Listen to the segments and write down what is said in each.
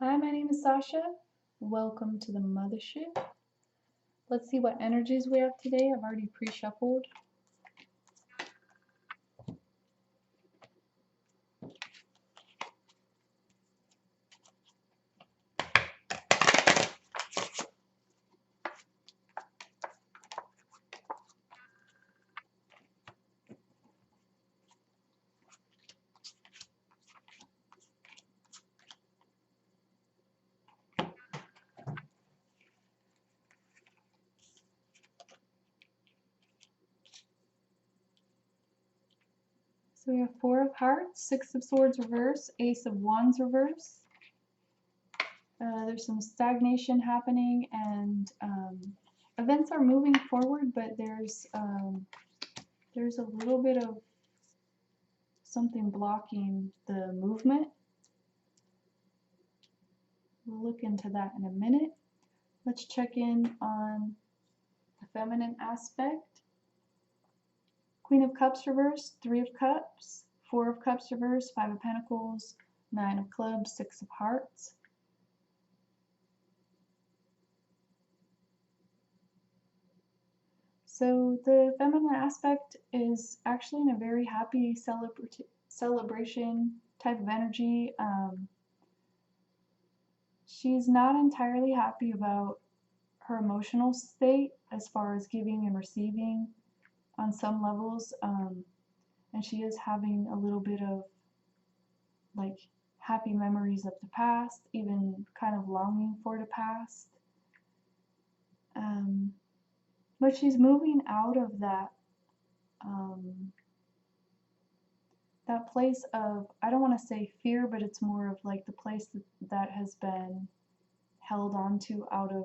Hi, my name is Sasha. Welcome to the Muthaship. Let's see what energies we have today. I've already pre-shuffled. So we have Four of Hearts, Six of Swords reverse, Ace of Wands reverse. There's some stagnation happening and events are moving forward, but there's a little bit of something blocking the movement. We'll look into that in a minute. Let's check in on the feminine aspect. Queen of Cups reverse, Three of Cups, Four of Cups reverse, Five of Pentacles, Nine of Clubs, Six of Hearts. So the feminine aspect is actually in a very happy celebration type of energy. She's not entirely happy about her emotional state as far as giving and receiving on some levels, and she is having a little bit of like happy memories of the past, even kind of longing for the past. But she's moving out of that that place of, I don't want to say fear, but it's more of like the place that has been held onto out of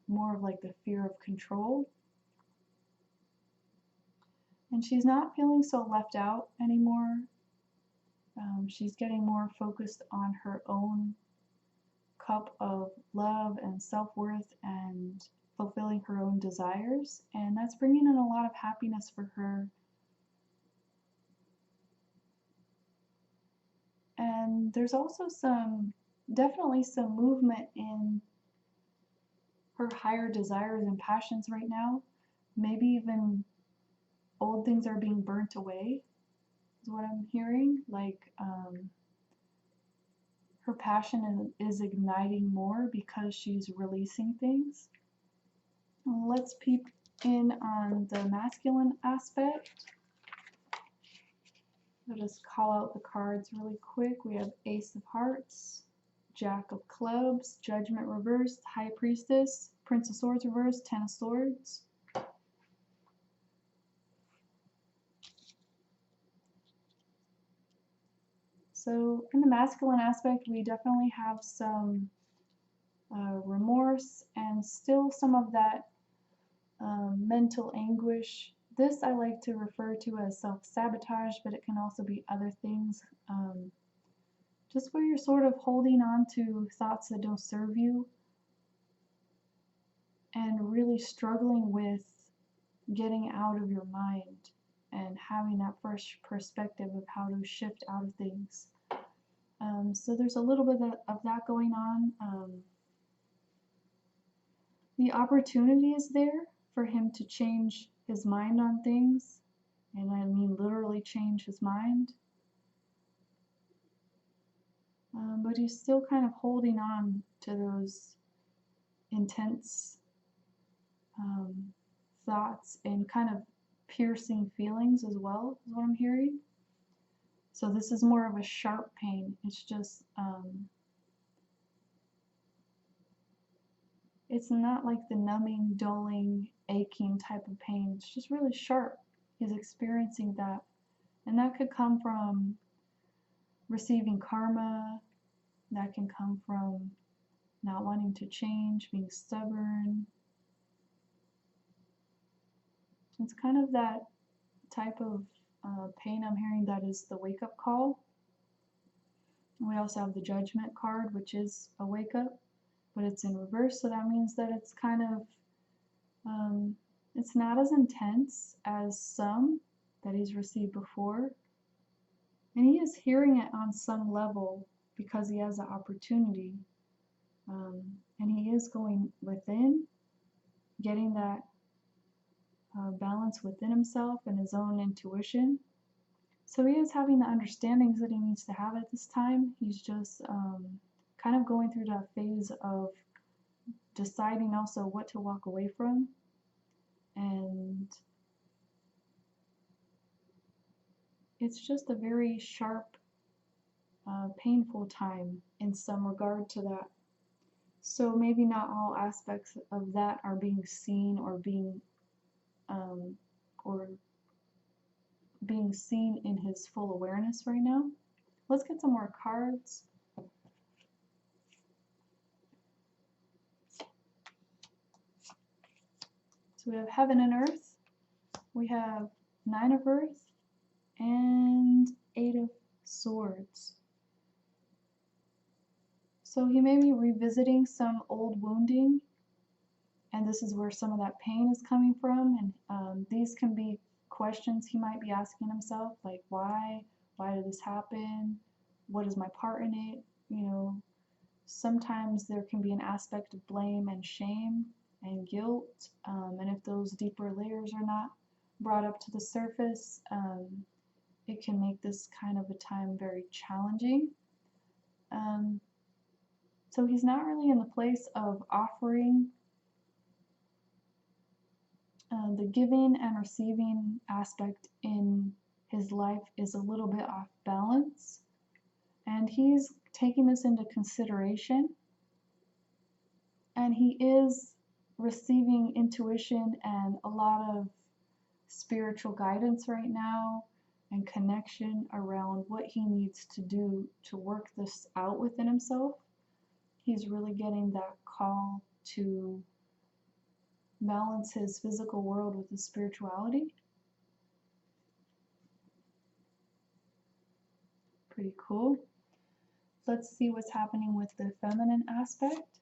more of like the fear of control. And she's not feeling so left out anymore. She's getting more focused on her own cup of love and self-worth and fulfilling her own desires, and that's bringing in a lot of happiness for her. And there's also definitely some movement in her higher desires and passions right now. Maybe even old things are being burnt away, is what I'm hearing. Like her passion is igniting more because she's releasing things. Let's peep in on the masculine aspect. I'll just call out the cards really quick. We have Ace of Hearts, Jack of Clubs, Judgment reversed, High Priestess, Prince of Swords reversed, Ten of Swords. So in the masculine aspect, we definitely have some remorse and still some of that mental anguish. This I like to refer to as self-sabotage, but it can also be other things. Just where you're sort of holding on to thoughts that don't serve you and really struggling with getting out of your mind and having that fresh perspective of how to shift out of things. So there's a little bit of that going on. The opportunity is there for him to change his mind on things, and I mean literally change his mind. But he's still kind of holding on to those intense thoughts and kind of piercing feelings as well, is what I'm hearing. So this is more of a sharp pain. It's just, it's not like the numbing, dulling, aching type of pain. It's just really sharp. He's experiencing that. And that could come from receiving karma. That can come from not wanting to change, being stubborn. It's kind of that type of pain I'm hearing that is the wake-up call. We also have the Judgment card, which is a wake-up, but it's in reverse, so that means that it's kind of, it's not as intense as some that he's received before, and he is hearing it on some level, because he has the opportunity. And he is going within, getting that balance within himself and his own intuition. So he is having the understandings that he needs to have at this time. He's just kind of going through that phase of deciding also what to walk away from. And it's just a very sharp, painful time in some regard to that. So maybe not all aspects of that are being seen or being seen in his full awareness right now. Let's get some more cards. So we have Heaven and Earth, we have Nine of Earth, and Eight of Swords. So he may be revisiting some old wounding, and this is where some of that pain is coming from. And these can be questions he might be asking himself, like why did this happen? What is my part in it? You know, sometimes there can be an aspect of blame and shame and guilt, and if those deeper layers are not brought up to the surface, it can make this kind of a time very challenging. So he's not really in the place of offering. The giving and receiving aspect in his life is a little bit off balance, and he's taking this into consideration, and he is receiving intuition and a lot of spiritual guidance right now and connection around what he needs to do to work this out within himself. He's really getting that call to balance his physical world with his spirituality. Pretty cool. Let's see what's happening with the feminine aspect.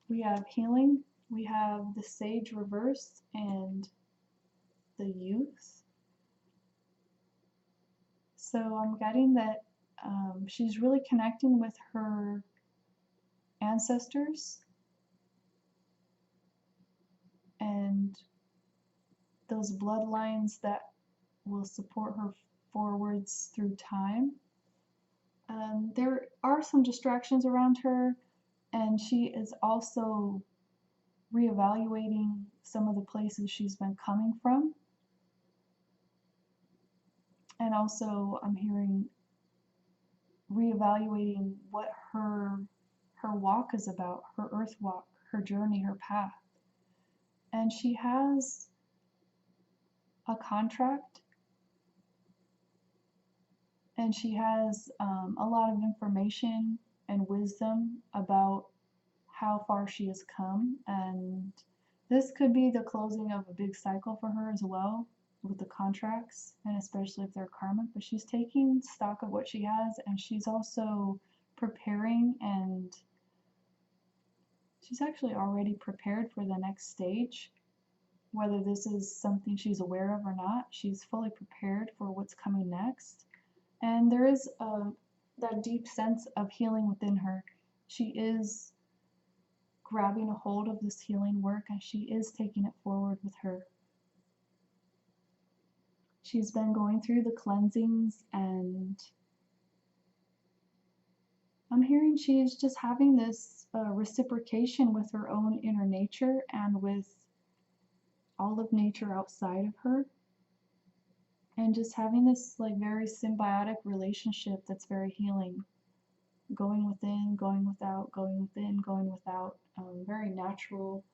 We have healing, we have the Sage reversed, and the Youth. So I'm getting that she's really connecting with her ancestors and those bloodlines that will support her forwards through time. There are some distractions around her, and she is also reevaluating some of the places she's been coming from. And also I'm hearing reevaluating what her walk is about, her earth walk, her journey, her path. And she has a contract, and she has a lot of information and wisdom about how far she has come, and this could be the closing of a big cycle for her as well with the contracts, and especially if they're karmic. But she's taking stock of what she has, and she's also preparing, and she's actually already prepared for the next stage. Whether this is something she's aware of or not, she's fully prepared for what's coming next. And there is that deep sense of healing within her. She is grabbing a hold of this healing work, and she is taking it forward with her. She's been going through the cleansings, and I'm hearing she's just having this reciprocation with her own inner nature and with all of nature outside of her, and just having this like very symbiotic relationship that's very healing. Going within, going without, going within, going without, very natural.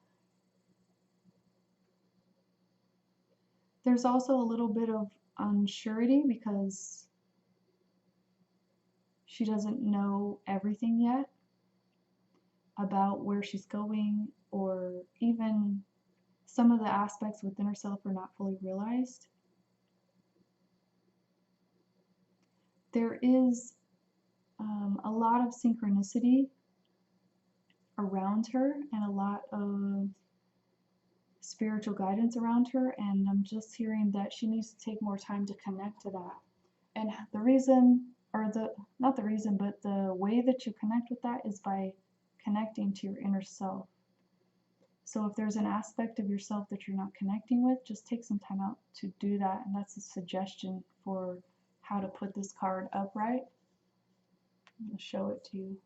There's also a little bit of unsurety because she doesn't know everything yet about where she's going, or even some of the aspects within herself are not fully realized. There is a lot of synchronicity around her and a lot of spiritual guidance around her, and I'm just hearing that she needs to take more time to connect to that. And the reason or not the reason, but the way that you connect with that is by connecting to your inner self. So if there's an aspect of yourself that you're not connecting with, just take some time out to do that. And that's a suggestion for how to put this card upright. I'm going to show it to you.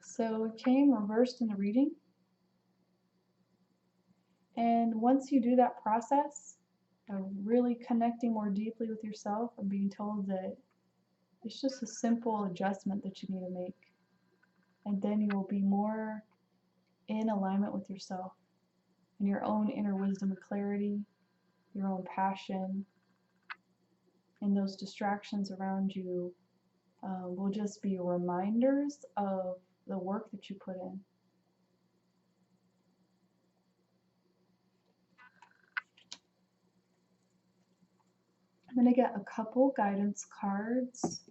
So it came reversed in the reading. And once you do that process of really connecting more deeply with yourself and being told that it's just a simple adjustment that you need to make, and then you will be more in alignment with yourself and your own inner wisdom and clarity, your own passion, and those distractions around you will just be reminders of the work that you put in. I'm going to get a couple guidance cards.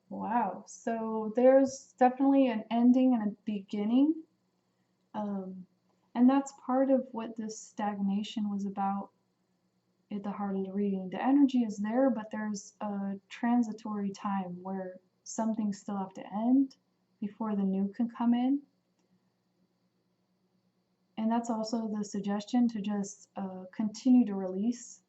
Wow, so there's definitely an ending and a beginning. And that's part of what this stagnation was about at the heart of the reading. The energy is there, but there's a transitory time where some things still have to end before the new can come in. And that's also the suggestion to just continue to release.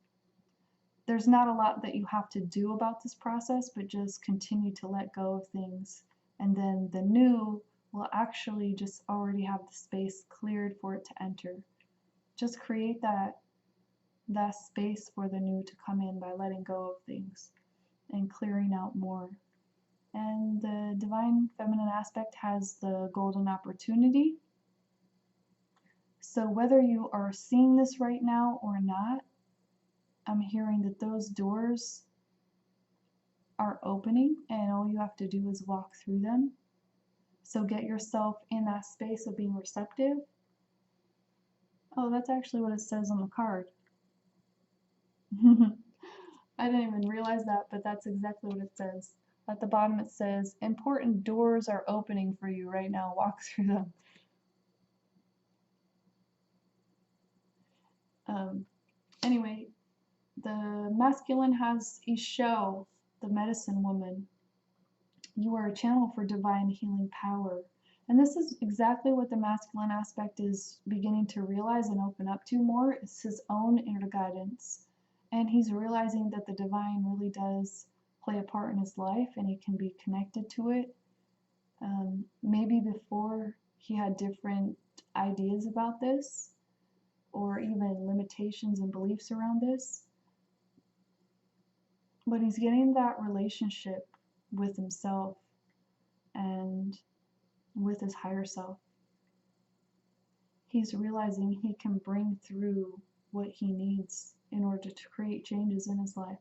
There's not a lot that you have to do about this process, but just continue to let go of things. And then the new will actually just already have the space cleared for it to enter. Just create that space for the new to come in by letting go of things and clearing out more. And the divine feminine aspect has the golden opportunity. So whether you are seeing this right now or not, I'm hearing that those doors are opening and all you have to do is walk through them. So get yourself in that space of being receptive. Oh, that's actually what it says on the card. I didn't even realize that, but that's exactly what it says. At the bottom it says, important doors are opening for you right now, walk through them. Anyway, the masculine has Isho, the medicine woman. You are a channel for divine healing power. And this is exactly what the masculine aspect is beginning to realize and open up to more. It's his own inner guidance. And he's realizing that the divine really does play a part in his life and he can be connected to it. Maybe before he had different ideas about this or even limitations and beliefs around this. But he's getting that relationship with himself and with his higher self. He's realizing he can bring through what he needs in order to create changes in his life.